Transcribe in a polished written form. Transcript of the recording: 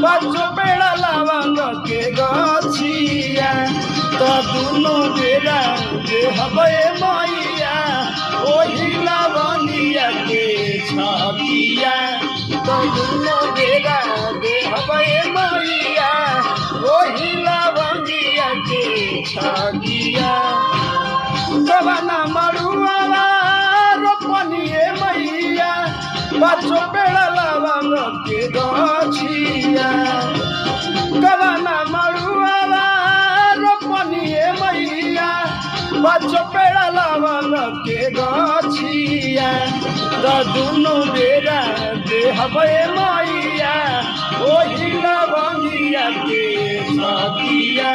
बच्चो पेड़ा लवंग के गछिया तो दुनो बेरा दे हबे मैया ओही लवंगिया के छकिया तो दुनो बेरा दे हबे मैया ओही लवंगिया के छकिया जवाना मरुआ रोपनिए मैया बच्चो पेड़ा लवंग के गछिया जवाना मरुआ रोपनिए मैया बच्चो पेड़ा लवंग के गछिया तो दुनो बेरा दे हबे मैया ओही लवंगिया के छकिया।